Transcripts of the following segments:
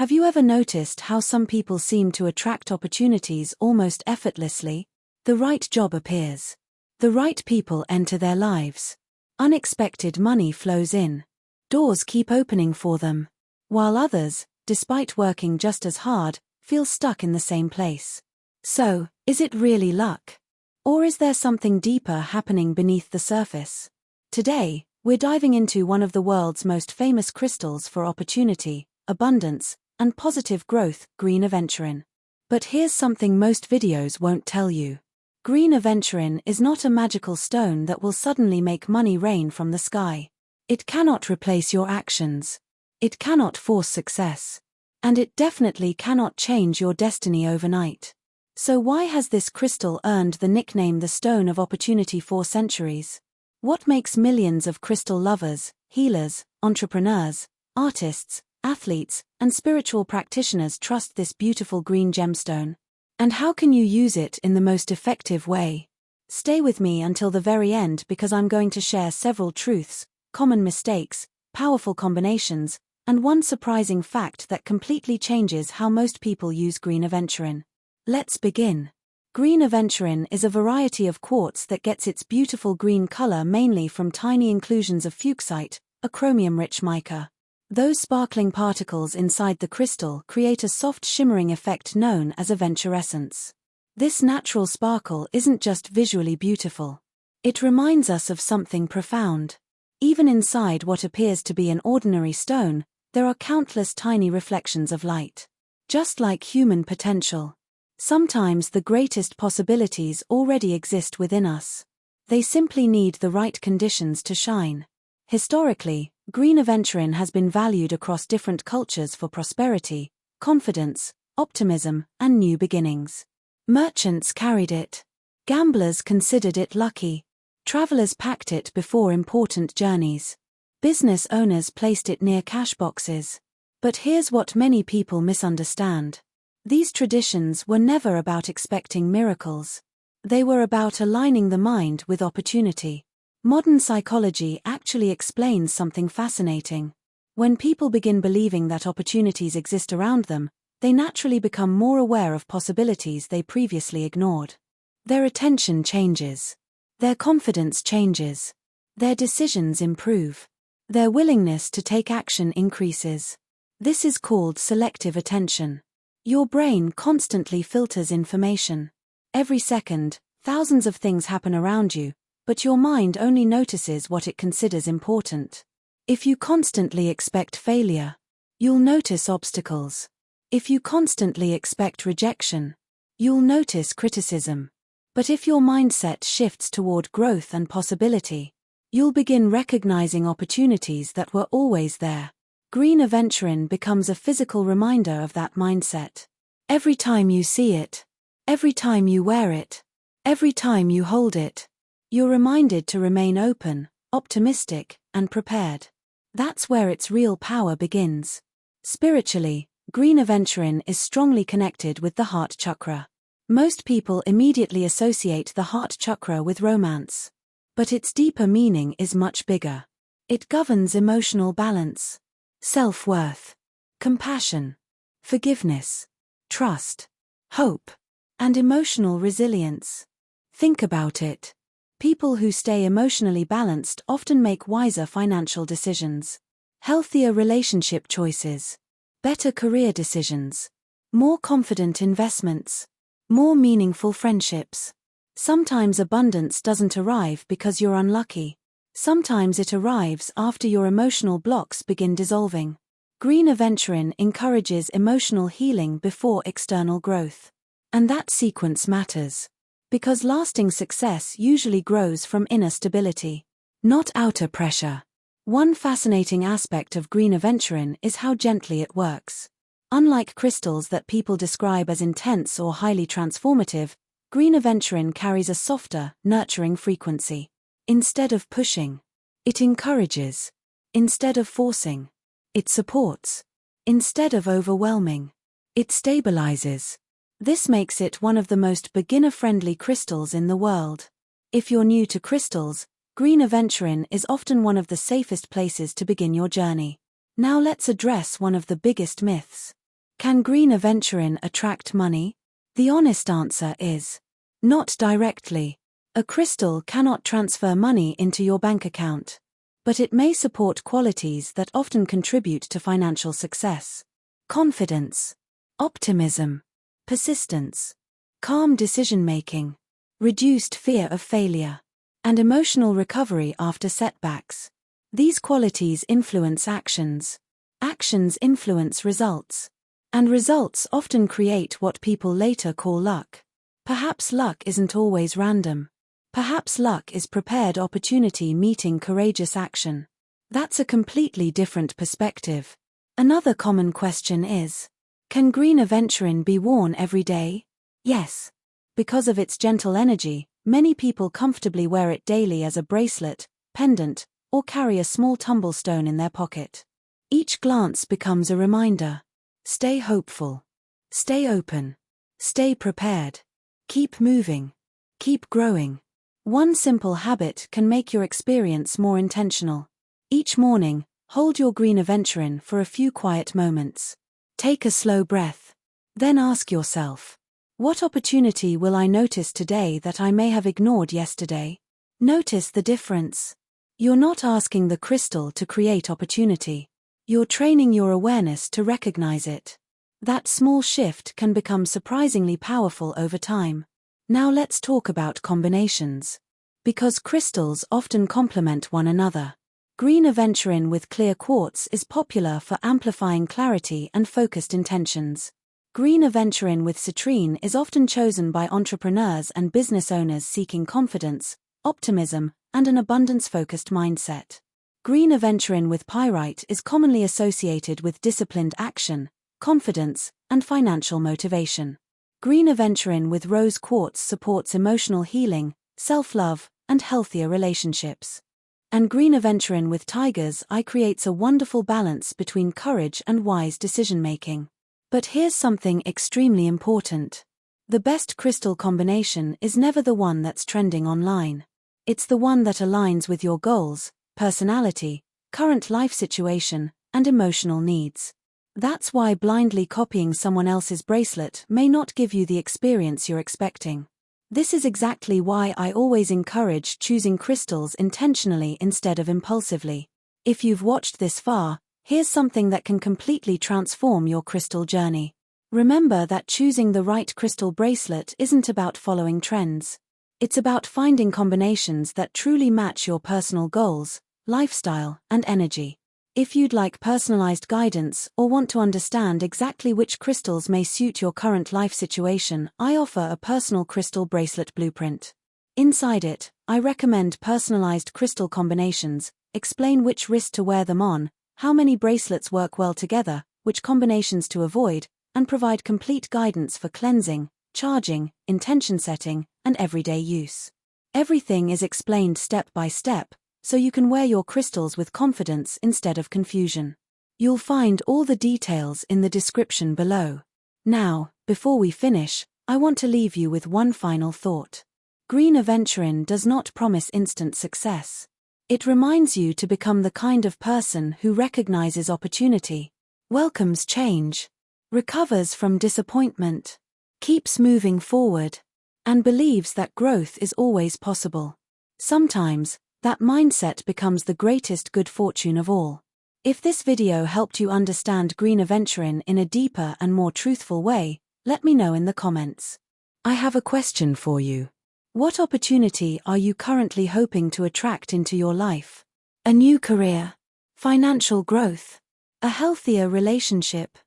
Have you ever noticed how some people seem to attract opportunities almost effortlessly? The right job appears. The right people enter their lives. Unexpected money flows in. Doors keep opening for them. While others, despite working just as hard, feel stuck in the same place. So, is it really luck? Or is there something deeper happening beneath the surface? Today, we're diving into one of the world's most famous crystals for opportunity, abundance, and positive growth, green aventurine. But here's something most videos won't tell you. Green aventurine is not a magical stone that will suddenly make money rain from the sky. It cannot replace your actions. It cannot force success. And it definitely cannot change your destiny overnight. So why has this crystal earned the nickname the Stone of Opportunity for centuries? What makes millions of crystal lovers, healers, entrepreneurs, artists, athletes, and spiritual practitioners trust this beautiful green gemstone? And how can you use it in the most effective way? Stay with me until the very end because I'm going to share several truths, common mistakes, powerful combinations, and one surprising fact that completely changes how most people use green aventurine. Let's begin. Green aventurine is a variety of quartz that gets its beautiful green color mainly from tiny inclusions of fuchsite, a chromium-rich mica. Those sparkling particles inside the crystal create a soft shimmering effect known as aventurescence. This natural sparkle isn't just visually beautiful. It reminds us of something profound. Even inside what appears to be an ordinary stone, there are countless tiny reflections of light. Just like human potential. Sometimes the greatest possibilities already exist within us. They simply need the right conditions to shine. Historically, green aventurine has been valued across different cultures for prosperity, confidence, optimism, and new beginnings. Merchants carried it. Gamblers considered it lucky. Travelers packed it before important journeys. Business owners placed it near cash boxes. But here's what many people misunderstand. These traditions were never about expecting miracles. They were about aligning the mind with opportunity. Modern psychology actually explains something fascinating. When people begin believing that opportunities exist around them, they naturally become more aware of possibilities they previously ignored. Their attention changes. Their confidence changes. Their decisions improve. Their willingness to take action increases. This is called selective attention. Your brain constantly filters information. Every second, thousands of things happen around you, but your mind only notices what it considers important. If you constantly expect failure, you'll notice obstacles. If you constantly expect rejection, you'll notice criticism. But if your mindset shifts toward growth and possibility, you'll begin recognizing opportunities that were always there. Green aventurine becomes a physical reminder of that mindset. Every time you see it, every time you wear it, every time you hold it, you're reminded to remain open, optimistic, and prepared. That's where its real power begins. Spiritually, green aventurine is strongly connected with the heart chakra. Most people immediately associate the heart chakra with romance. But its deeper meaning is much bigger. It governs emotional balance, self-worth, compassion, forgiveness, trust, hope, and emotional resilience. Think about it. People who stay emotionally balanced often make wiser financial decisions, healthier relationship choices, better career decisions, more confident investments, more meaningful friendships. Sometimes abundance doesn't arrive because you're unlucky. Sometimes it arrives after your emotional blocks begin dissolving. Green aventurine encourages emotional healing before external growth. And that sequence matters. Because lasting success usually grows from inner stability, not outer pressure. One fascinating aspect of green aventurine is how gently it works. Unlike crystals that people describe as intense or highly transformative, green aventurine carries a softer, nurturing frequency. Instead of pushing, it encourages. Instead of forcing, it supports. Instead of overwhelming, it stabilizes. This makes it one of the most beginner-friendly crystals in the world. If you're new to crystals, green aventurine is often one of the safest places to begin your journey. Now let's address one of the biggest myths. Can green aventurine attract money? The honest answer is not directly. A crystal cannot transfer money into your bank account, but it may support qualities that often contribute to financial success. Confidence, optimism, persistence, calm decision-making, reduced fear of failure, and emotional recovery after setbacks. These qualities influence actions. Actions influence results. And results often create what people later call luck. Perhaps luck isn't always random. Perhaps luck is prepared opportunity meeting courageous action. That's a completely different perspective. Another common question is, can green aventurine be worn every day? Yes. Because of its gentle energy, many people comfortably wear it daily as a bracelet, pendant, or carry a small tumblestone in their pocket. Each glance becomes a reminder. Stay hopeful. Stay open. Stay prepared. Keep moving. Keep growing. One simple habit can make your experience more intentional. Each morning, hold your green aventurine for a few quiet moments. Take a slow breath. Then ask yourself, what opportunity will I notice today that I may have ignored yesterday? Notice the difference. You're not asking the crystal to create opportunity. You're training your awareness to recognize it. That small shift can become surprisingly powerful over time. Now let's talk about combinations. Because crystals often complement one another. Green aventurine with clear quartz is popular for amplifying clarity and focused intentions. Green aventurine with citrine is often chosen by entrepreneurs and business owners seeking confidence, optimism, and an abundance-focused mindset. Green aventurine with pyrite is commonly associated with disciplined action, confidence, and financial motivation. Green aventurine with rose quartz supports emotional healing, self-love, and healthier relationships. And green aventurine with tiger's eye creates a wonderful balance between courage and wise decision-making. But here's something extremely important. The best crystal combination is never the one that's trending online. It's the one that aligns with your goals, personality, current life situation, and emotional needs. That's why blindly copying someone else's bracelet may not give you the experience you're expecting. This is exactly why I always encourage choosing crystals intentionally instead of impulsively. If you've watched this far, here's something that can completely transform your crystal journey. Remember that choosing the right crystal bracelet isn't about following trends. It's about finding combinations that truly match your personal goals, lifestyle, and energy. If you'd like personalized guidance or want to understand exactly which crystals may suit your current life situation, I offer a personal crystal bracelet blueprint. Inside it, I recommend personalized crystal combinations, explain which wrist to wear them on, how many bracelets work well together, which combinations to avoid, and provide complete guidance for cleansing, charging, intention setting, and everyday use. Everything is explained step by step, so you can wear your crystals with confidence instead of confusion. You'll find all the details in the description below. Now, before we finish, I want to leave you with one final thought. Green aventurine does not promise instant success. It reminds you to become the kind of person who recognizes opportunity, welcomes change, recovers from disappointment, keeps moving forward, and believes that growth is always possible. Sometimes, that mindset becomes the greatest good fortune of all. If this video helped you understand green aventurine in a deeper and more truthful way, let me know in the comments. I have a question for you. What opportunity are you currently hoping to attract into your life? A new career? Financial growth? A healthier relationship?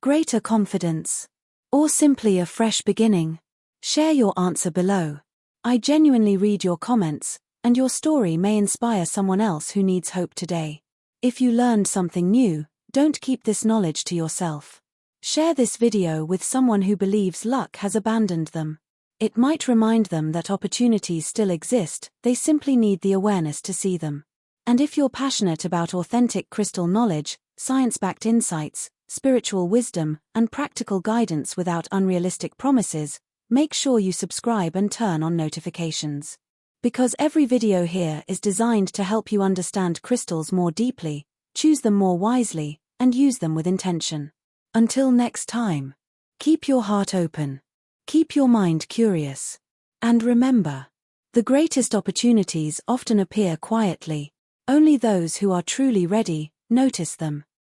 Greater confidence? Or simply a fresh beginning? Share your answer below. I genuinely read your comments, and your story may inspire someone else who needs hope today. If you learned something new, don't keep this knowledge to yourself. Share this video with someone who believes luck has abandoned them. It might remind them that opportunities still exist, they simply need the awareness to see them. And if you're passionate about authentic crystal knowledge, science-backed insights, spiritual wisdom, and practical guidance without unrealistic promises, make sure you subscribe and turn on notifications. Because every video here is designed to help you understand crystals more deeply, choose them more wisely, and use them with intention. Until next time, keep your heart open. Keep your mind curious. And remember, the greatest opportunities often appear quietly. Only those who are truly ready notice them.